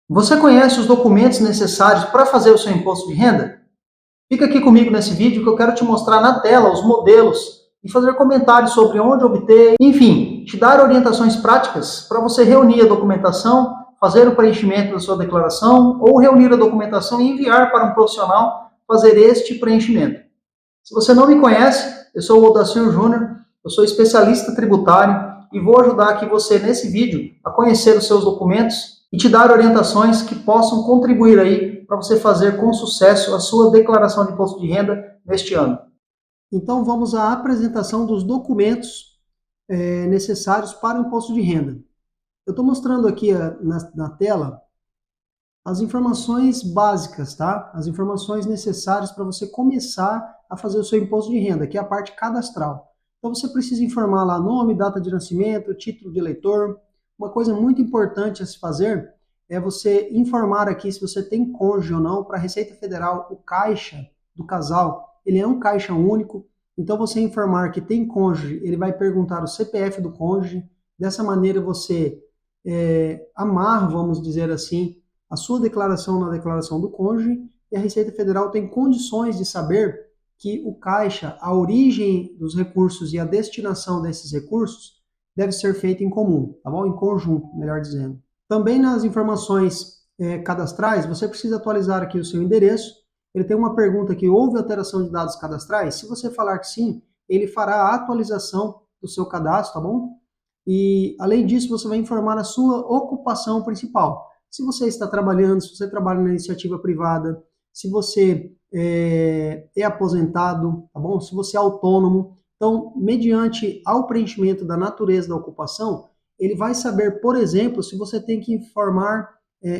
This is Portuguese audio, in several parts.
Você conhece os documentos necessários para fazer o seu imposto de renda? Fica aqui comigo nesse vídeo que eu quero te mostrar na tela os modelos e fazer comentários sobre onde obter, enfim, te dar orientações práticas para você reunir a documentação, fazer o preenchimento da sua declaração ou reunir a documentação e enviar para um profissional fazer este preenchimento. Se você não me conhece, eu sou o Odacir Júnior, eu sou especialista tributário e vou ajudar aqui você nesse vídeo a conhecer os seus documentos e te dar orientações que possam contribuir aí para você fazer com sucesso a sua declaração de imposto de renda neste ano. Então vamos à apresentação dos documentos necessários para o imposto de renda. Eu estou mostrando aqui na tela as informações básicas, tá? As informações necessárias para você começar a fazer o seu imposto de renda, que é a parte cadastral. Então você precisa informar lá nome, data de nascimento, título de eleitor. Uma coisa muito importante a se fazer é você informar aqui se você tem cônjuge ou não para a Receita Federal, o caixa do casal, ele é um caixa único. Então você informar que tem cônjuge, ele vai perguntar o CPF do cônjuge. Dessa maneira você amarra, vamos dizer assim, a sua declaração na declaração do cônjuge, e a Receita Federal tem condições de saber que o caixa, a origem dos recursos e a destinação desses recursos deve ser feita em comum, tá bom? Em conjunto, melhor dizendo. Também nas informações cadastrais, você precisa atualizar aqui o seu endereço. Ele tem uma pergunta aqui: houve alteração de dados cadastrais? Se você falar que sim, ele fará a atualização do seu cadastro, tá bom? E, além disso, você vai informar a sua ocupação principal. Se você está trabalhando, se você trabalha na iniciativa privada, se você é aposentado, tá bom? Se você é autônomo. Então, mediante ao preenchimento da natureza da ocupação, ele vai saber, por exemplo, se você tem que informar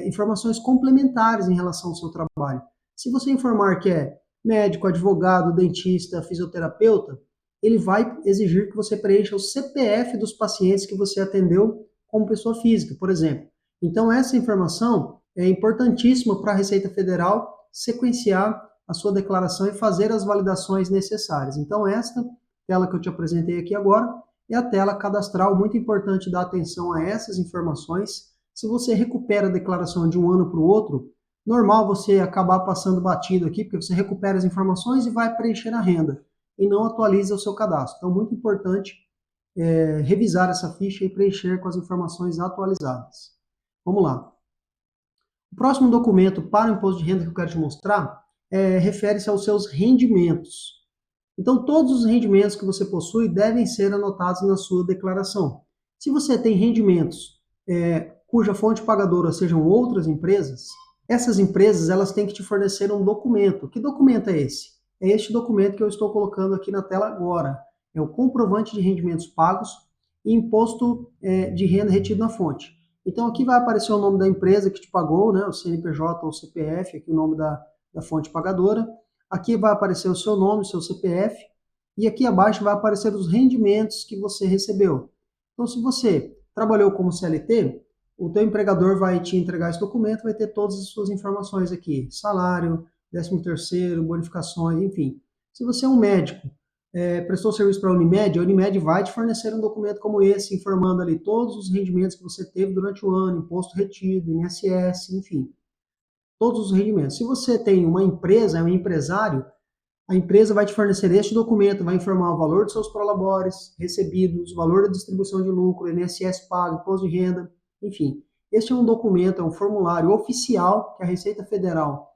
informações complementares em relação ao seu trabalho. Se você informar que é médico, advogado, dentista, fisioterapeuta, ele vai exigir que você preencha o CPF dos pacientes que você atendeu como pessoa física, por exemplo. Então, essa informação é importantíssima para a Receita Federal sequenciar a sua declaração e fazer as validações necessárias. Então, esta tela que eu te apresentei aqui agora é a tela cadastral, muito importante dar atenção a essas informações. Se você recupera a declaração de um ano para o outro, normal você acabar passando batido aqui, porque você recupera as informações e vai preencher a renda e não atualiza o seu cadastro. Então, muito importante revisar essa ficha e preencher com as informações atualizadas. Vamos lá. O próximo documento para o imposto de renda que eu quero te mostrar refere-se aos seus rendimentos. Então, todos os rendimentos que você possui devem ser anotados na sua declaração. Se você tem rendimentos cuja fonte pagadora sejam outras empresas, essas empresas elas têm que te fornecer um documento. Que documento é esse? É este documento que eu estou colocando aqui na tela agora. É o comprovante de rendimentos pagos e imposto de renda retido na fonte. Então, aqui vai aparecer o nome da empresa que te pagou, né, o CNPJ ou o CPF, aqui o nome da fonte pagadora. Aqui vai aparecer o seu nome, o seu CPF, e aqui abaixo vai aparecer os rendimentos que você recebeu. Então, se você trabalhou como CLT, o teu empregador vai te entregar esse documento, vai ter todas as suas informações aqui: salário, 13º, bonificações, enfim. Se você é um médico, prestou serviço para a Unimed vai te fornecer um documento como esse, informando ali todos os rendimentos que você teve durante o ano, imposto retido, INSS, enfim, todos os rendimentos. Se você tem uma empresa, é um empresário, a empresa vai te fornecer este documento, vai informar o valor dos seus prolabores recebidos, o valor da distribuição de lucro, INSS pago, imposto de renda, enfim. Este é um documento, é um formulário oficial que a Receita Federal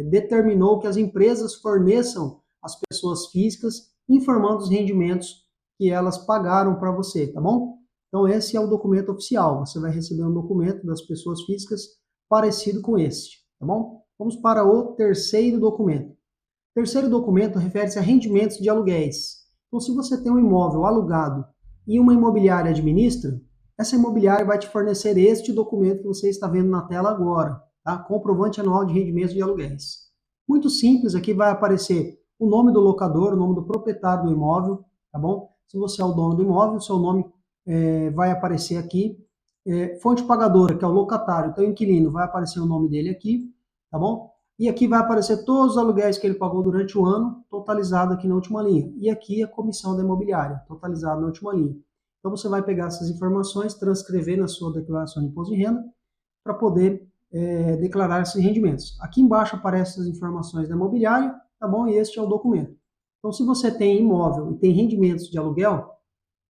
determinou que as empresas forneçam às pessoas físicas, informando os rendimentos que elas pagaram para você, tá bom? Então, esse é o documento oficial. Você vai receber um documento das pessoas físicas parecido com este, tá bom? Vamos para o terceiro documento. O terceiro documento refere-se a rendimentos de aluguéis. Então, se você tem um imóvel alugado e uma imobiliária administra, essa imobiliária vai te fornecer este documento que você está vendo na tela agora, tá? Comprovante anual de rendimentos de aluguéis. Muito simples, aqui vai aparecer o nome do locador, o nome do proprietário do imóvel, tá bom? Se você é o dono do imóvel, o seu nome vai aparecer aqui. Fonte pagadora, que é o locatário, então o inquilino, vai aparecer o nome dele aqui, tá bom? E aqui vai aparecer todos os aluguéis que ele pagou durante o ano, totalizado aqui na última linha. E aqui a comissão da imobiliária, totalizado na última linha. Então você vai pegar essas informações, transcrever na sua declaração de imposto de renda, para poder declarar esses rendimentos. Aqui embaixo aparecem as informações da imobiliária, tá bom? E este é o documento. Então, se você tem imóvel e tem rendimentos de aluguel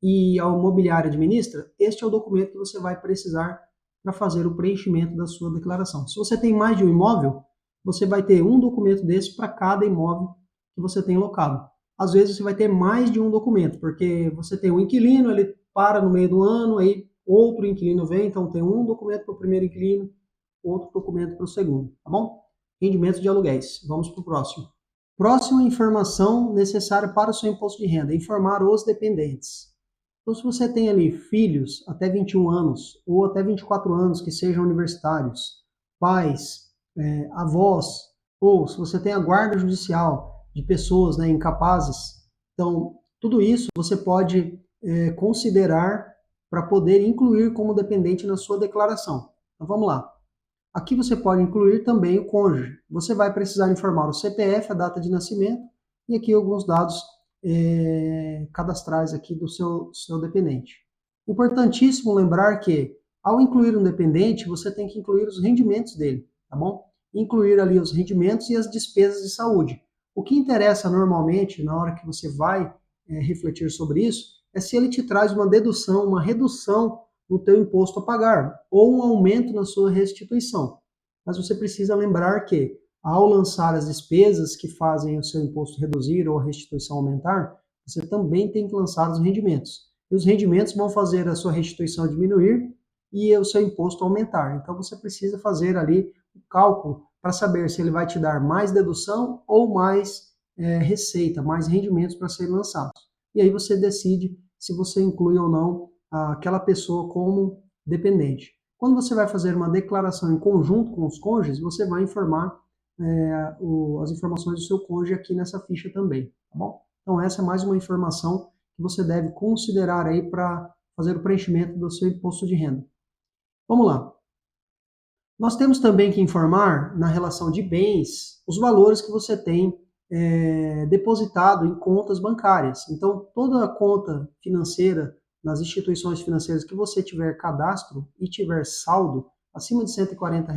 e a imobiliária administra, este é o documento que você vai precisar para fazer o preenchimento da sua declaração. Se você tem mais de um imóvel, você vai ter um documento desse para cada imóvel que você tem locado. Às vezes você vai ter mais de um documento, porque você tem um inquilino, ele para no meio do ano, aí outro inquilino vem, então tem um documento para o primeiro inquilino, outro documento para o segundo, tá bom? Rendimentos de aluguéis. Vamos para o próximo. Próxima informação necessária para o seu imposto de renda: informar os dependentes. Então, se você tem ali filhos até 21 anos ou até 24 anos que sejam universitários, pais, avós, ou se você tem a guarda judicial de pessoas, né, incapazes, então tudo isso você pode considerar para poder incluir como dependente na sua declaração. Então vamos lá. Aqui você pode incluir também o cônjuge. Você vai precisar informar o CPF, a data de nascimento, e aqui alguns dados cadastrais aqui do seu dependente. Importantíssimo lembrar que, ao incluir um dependente, você tem que incluir os rendimentos dele, tá bom? Incluir ali os rendimentos e as despesas de saúde. O que interessa normalmente, na hora que você vai refletir sobre isso, é se ele te traz uma dedução, uma redução no teu imposto a pagar, ou um aumento na sua restituição. Mas você precisa lembrar que, ao lançar as despesas que fazem o seu imposto reduzir ou a restituição aumentar, você também tem que lançar os rendimentos. E os rendimentos vão fazer a sua restituição diminuir e o seu imposto aumentar. Então você precisa fazer ali o cálculo para saber se ele vai te dar mais dedução ou mais receita, mais rendimentos para serem lançados. E aí você decide se você inclui ou não aquela pessoa como dependente. Quando você vai fazer uma declaração em conjunto com os cônjuges, você vai informar as informações do seu cônjuge aqui nessa ficha também, tá bom? Então essa é mais uma informação que você deve considerar aí para fazer o preenchimento do seu imposto de renda. Vamos lá. Nós temos também que informar, na relação de bens, os valores que você tem depositado em contas bancárias. Então, toda a conta financeira nas instituições financeiras que você tiver cadastro e tiver saldo acima de R$ 140,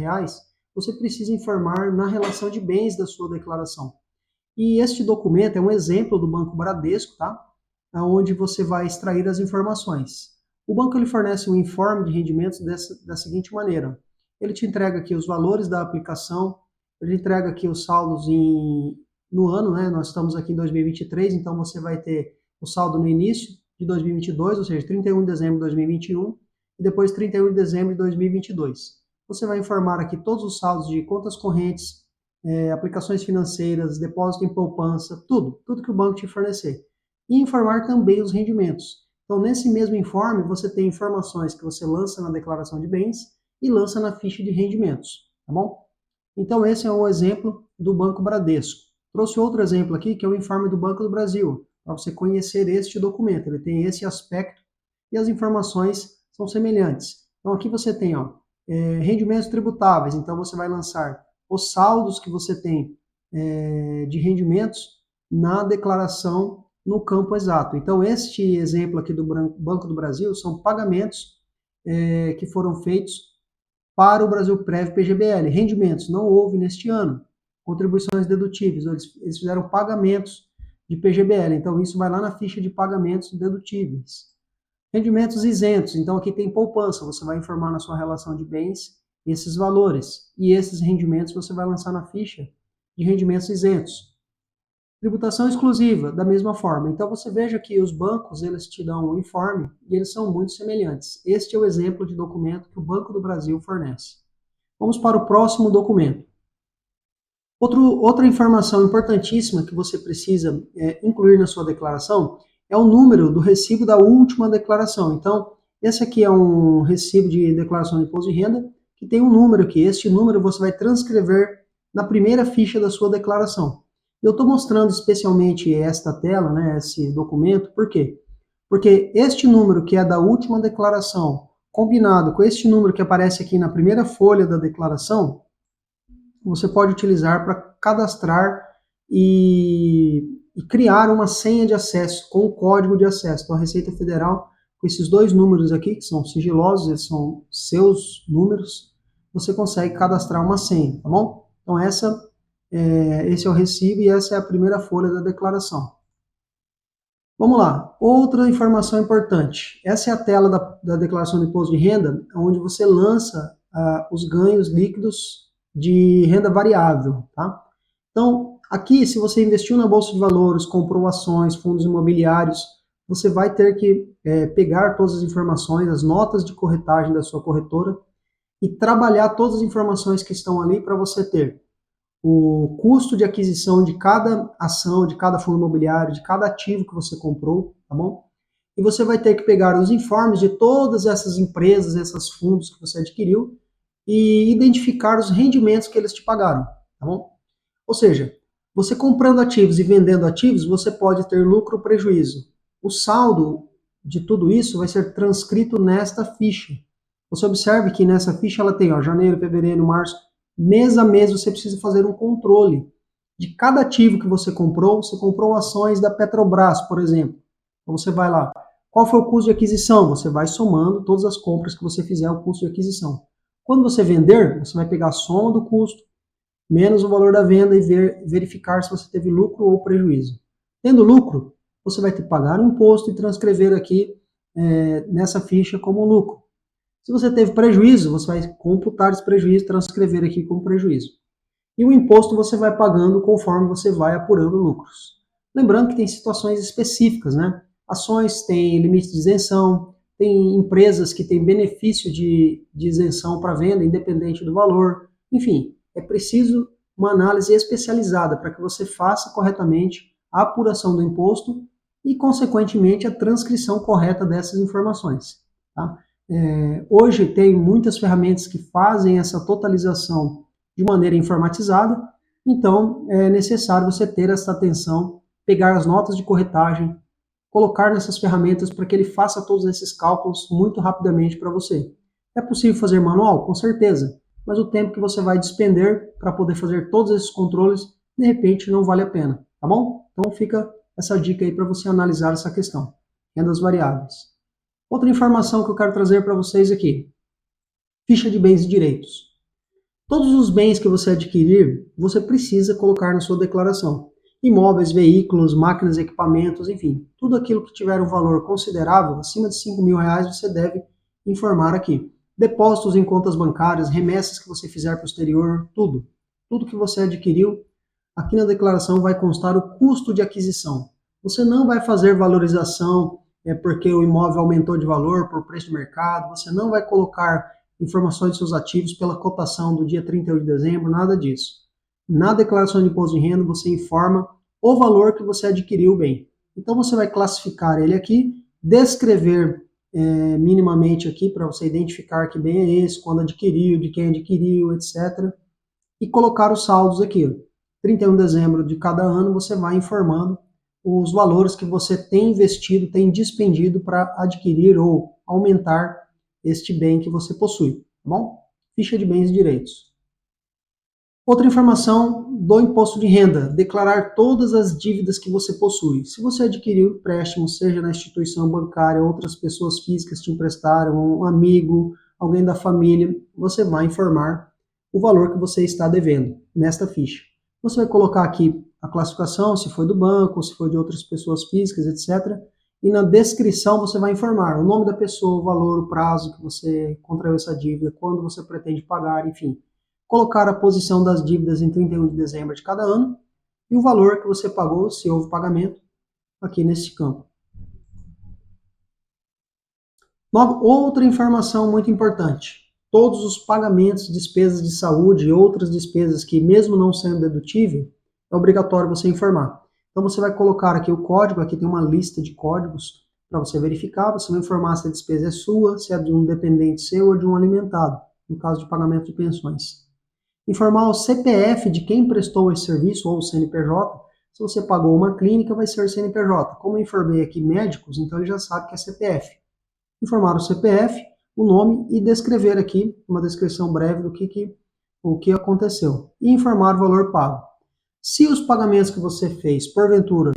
você precisa informar na relação de bens da sua declaração. E este documento é um exemplo do Banco Bradesco, tá? Onde você vai extrair as informações. O banco ele fornece um informe de rendimentos da seguinte maneira: ele te entrega aqui os valores da aplicação, ele entrega aqui os saldos no ano, né? Nós estamos aqui em 2023, então você vai ter o saldo no início de 2022, ou seja, 31 de dezembro de 2021 e depois 31 de dezembro de 2022. Você vai informar aqui todos os saldos de contas correntes, aplicações financeiras, depósito em poupança, tudo que o banco te fornecer. E informar também os rendimentos. Então, nesse mesmo informe, você tem informações que você lança na declaração de bens e lança na ficha de rendimentos, tá bom? Então, esse é um exemplo do Banco Bradesco. Trouxe outro exemplo aqui, que é o informe do Banco do Brasil, para você conhecer este documento. Ele tem esse aspecto e as informações são semelhantes. Então, aqui você tem rendimentos tributáveis. Então, você vai lançar os saldos que você tem de rendimentos na declaração no campo exato. Então, este exemplo aqui do Banco do Brasil são pagamentos que foram feitos para o Brasilprev PGBL. Rendimentos não houve neste ano. Contribuições dedutíveis, eles fizeram pagamentos de PGBL. Então, isso vai lá na ficha de pagamentos dedutíveis. Rendimentos isentos. Então, aqui tem poupança. Você vai informar na sua relação de bens esses valores. E esses rendimentos você vai lançar na ficha de rendimentos isentos. Tributação exclusiva, da mesma forma. Então, você veja que os bancos, eles te dão um informe e eles são muito semelhantes. Este é o exemplo de documento que o Banco do Brasil fornece. Vamos para o próximo documento. Outra informação importantíssima que você precisa incluir na sua declaração é o número do recibo da última declaração. Então, esse aqui é um recibo de declaração de imposto de renda que tem um número aqui. Este número você vai transcrever na primeira ficha da sua declaração. Eu estou mostrando especialmente esta tela, né, esse documento, por quê? Porque este número que é da última declaração, combinado com este número que aparece aqui na primeira folha da declaração, você pode utilizar para cadastrar e criar uma senha de acesso com o código de acesso. Então, a Receita Federal, com esses dois números aqui, que são sigilosos, eles são seus números, você consegue cadastrar uma senha, tá bom? Então esse é o recibo e essa é a primeira folha da declaração. Vamos lá, outra informação importante. Essa é a tela da declaração de imposto de renda, onde você lança os ganhos líquidos de renda variável, tá? Então, aqui, se você investiu na Bolsa de Valores, comprou ações, fundos imobiliários, você vai ter que pegar todas as informações, as notas de corretagem da sua corretora e trabalhar todas as informações que estão ali para você ter o custo de aquisição de cada ação, de cada fundo imobiliário, de cada ativo que você comprou, tá bom? E você vai ter que pegar os informes de todas essas empresas, esses fundos que você adquiriu e identificar os rendimentos que eles te pagaram, tá bom? Ou seja, você comprando ativos e vendendo ativos, você pode ter lucro ou prejuízo. O saldo de tudo isso vai ser transcrito nesta ficha. Você observe que nessa ficha ela tem janeiro, fevereiro, março, mês a mês você precisa fazer um controle de cada ativo que você comprou. Você comprou ações da Petrobras, por exemplo. Então você vai lá, qual foi o custo de aquisição? Você vai somando todas as compras que você fizer, o custo de aquisição. Quando você vender, você vai pegar a soma do custo menos o valor da venda e verificar se você teve lucro ou prejuízo. Tendo lucro, você vai ter que pagar o imposto e transcrever aqui nessa ficha como lucro. Se você teve prejuízo, você vai computar esse prejuízo e transcrever aqui como prejuízo. E o imposto você vai pagando conforme você vai apurando lucros. Lembrando que tem situações específicas, né? Ações têm limite de isenção, tem empresas que têm benefício de isenção para venda, independente do valor. Enfim, é preciso uma análise especializada para que você faça corretamente a apuração do imposto e, consequentemente, a transcrição correta dessas informações. Tá? Hoje tem muitas ferramentas que fazem essa totalização de maneira informatizada, então é necessário você ter essa atenção, pegar as notas de corretagem, colocar nessas ferramentas para que ele faça todos esses cálculos muito rapidamente para você. É possível fazer manual? Com certeza, mas o tempo que você vai despender para poder fazer todos esses controles, de repente não vale a pena, tá bom? Então fica essa dica aí para você analisar essa questão, rendas variáveis. Outra informação que eu quero trazer para vocês aqui, ficha de bens e direitos. Todos os bens que você adquirir, você precisa colocar na sua declaração. Imóveis, veículos, máquinas, equipamentos, enfim, tudo aquilo que tiver um valor considerável, acima de R$ 5.000, você deve informar aqui. Depósitos em contas bancárias, remessas que você fizer para o exterior, tudo. Tudo que você adquiriu, aqui na declaração vai constar o custo de aquisição. Você não vai fazer valorização porque o imóvel aumentou de valor por preço de mercado, você não vai colocar informações de seus ativos pela cotação do dia 31 de dezembro, nada disso. Na declaração de imposto de renda, você informa o valor que você adquiriu o bem. Então, você vai classificar ele aqui, descrever minimamente aqui, para você identificar que bem é esse, quando adquiriu, de quem adquiriu, etc. E colocar os saldos aqui. 31 de dezembro de cada ano, você vai informando os valores que você tem investido, tem despendido para adquirir ou aumentar este bem que você possui, tá bom? Ficha de bens e direitos. Outra informação do imposto de renda, declarar todas as dívidas que você possui. Se você adquiriu empréstimo, seja na instituição bancária, outras pessoas físicas te emprestaram, um amigo, alguém da família, você vai informar o valor que você está devendo nesta ficha. Você vai colocar aqui a classificação, se foi do banco, se foi de outras pessoas físicas, etc. E na descrição você vai informar o nome da pessoa, o valor, o prazo que você contraiu essa dívida, quando você pretende pagar, enfim. Colocar a posição das dívidas em 31 de dezembro de cada ano e o valor que você pagou, se houve pagamento, aqui nesse campo. Outra informação muito importante. Todos os pagamentos, despesas de saúde e outras despesas que, mesmo não sendo dedutível, é obrigatório você informar. Então você vai colocar aqui o código, aqui tem uma lista de códigos para você verificar, você vai informar se a despesa é sua, se é de um dependente seu ou de um alimentado, no caso de pagamento de pensões. Informar o CPF de quem prestou esse serviço, ou o CNPJ. Se você pagou uma clínica, vai ser CNPJ. Como eu informei aqui médicos, então ele já sabe que é CPF. Informar o CPF, o nome e descrever aqui uma descrição breve do o que aconteceu. E informar o valor pago. Se os pagamentos que você fez, porventura,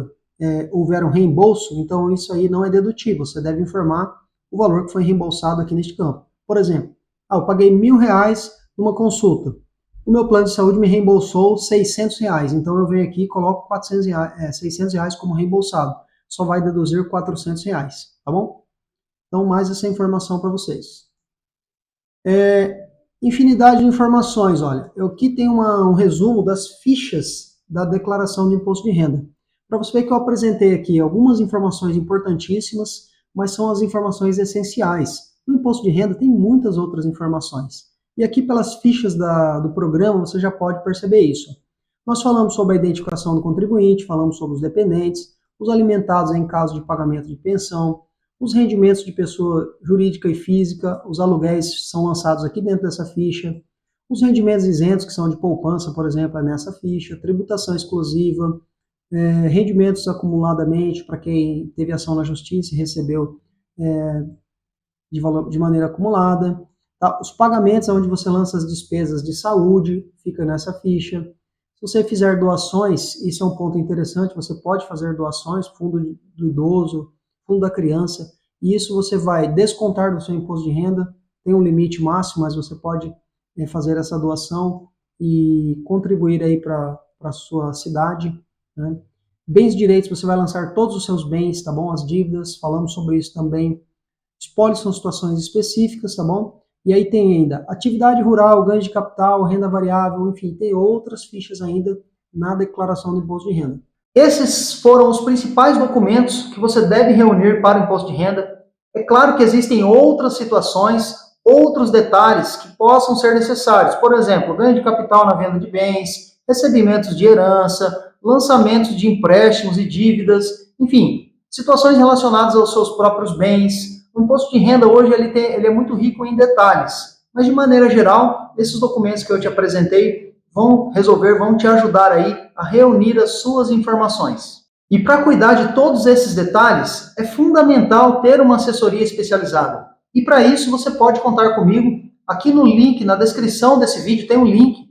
houver um reembolso, então isso aí não é dedutível. Você deve informar o valor que foi reembolsado aqui neste campo. Por exemplo, eu paguei R$ 1.000 numa consulta. O meu plano de saúde me reembolsou R$600, então eu venho aqui e coloco R$600 como reembolsado. Só vai deduzir R$400, tá bom? Então, mais essa informação para vocês. Infinidade de informações, olha. Eu aqui tenho um resumo das fichas da declaração de imposto de renda. Para você ver que eu apresentei aqui algumas informações importantíssimas, mas são as informações essenciais. No imposto de renda tem muitas outras informações. E aqui pelas fichas do programa você já pode perceber isso. Nós falamos sobre a identificação do contribuinte, falamos sobre os dependentes, os alimentados em caso de pagamento de pensão, os rendimentos de pessoa jurídica e física, os aluguéis são lançados aqui dentro dessa ficha, os rendimentos isentos, que são de poupança, por exemplo, é nessa ficha, tributação exclusiva, rendimentos acumuladamente, para quem teve ação na justiça e recebeu de maneira acumulada, tá? Os pagamentos, onde você lança as despesas de saúde, fica nessa ficha. Se você fizer doações, isso é um ponto interessante, você pode fazer doações, fundo do idoso, fundo da criança, e isso você vai descontar do seu imposto de renda, tem um limite máximo, mas você pode fazer essa doação e contribuir aí para a sua cidade, né? Bens e direitos, você vai lançar todos os seus bens, tá bom? As dívidas, falamos sobre isso também. Espólios são situações específicas, tá bom? E aí tem ainda atividade rural, ganho de capital, renda variável, enfim, tem outras fichas ainda na declaração do imposto de renda. Esses foram os principais documentos que você deve reunir para o imposto de renda. É claro que existem outras situações, outros detalhes que possam ser necessários. Por exemplo, ganho de capital na venda de bens, recebimentos de herança, lançamentos de empréstimos e dívidas, enfim, situações relacionadas aos seus próprios bens. O imposto de renda hoje ele é muito rico em detalhes, mas de maneira geral, esses documentos que eu te apresentei vão te ajudar aí a reunir as suas informações. E para cuidar de todos esses detalhes, é fundamental ter uma assessoria especializada. E para isso você pode contar comigo. Aqui no link, na descrição desse vídeo, tem um link,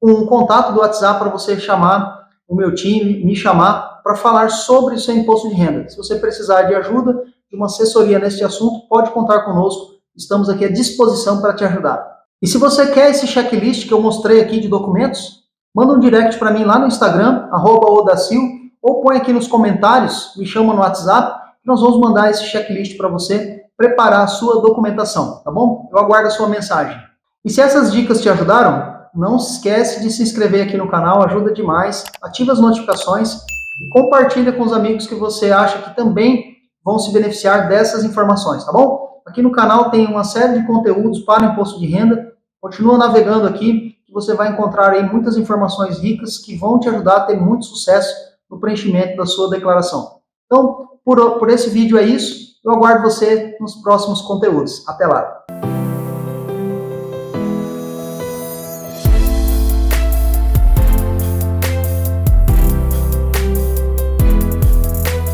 um contato do WhatsApp para você chamar o meu time, me chamar para falar sobre o seu imposto de renda. Se você precisar de ajuda, de uma assessoria neste assunto, pode contar conosco. Estamos aqui à disposição para te ajudar. E se você quer esse checklist que eu mostrei aqui de documentos, manda um direct para mim lá no Instagram, @odacil, ou põe aqui nos comentários, me chama no WhatsApp, que nós vamos mandar esse checklist para você preparar a sua documentação, tá bom? Eu aguardo a sua mensagem. E se essas dicas te ajudaram, não esquece de se inscrever aqui no canal, ajuda demais, ativa as notificações e compartilha com os amigos que você acha que também vão se beneficiar dessas informações, tá bom? Aqui no canal tem uma série de conteúdos para o imposto de renda. Continua navegando aqui, que você vai encontrar aí muitas informações ricas que vão te ajudar a ter muito sucesso no preenchimento da sua declaração. Então, por esse vídeo é isso. Eu aguardo você nos próximos conteúdos. Até lá!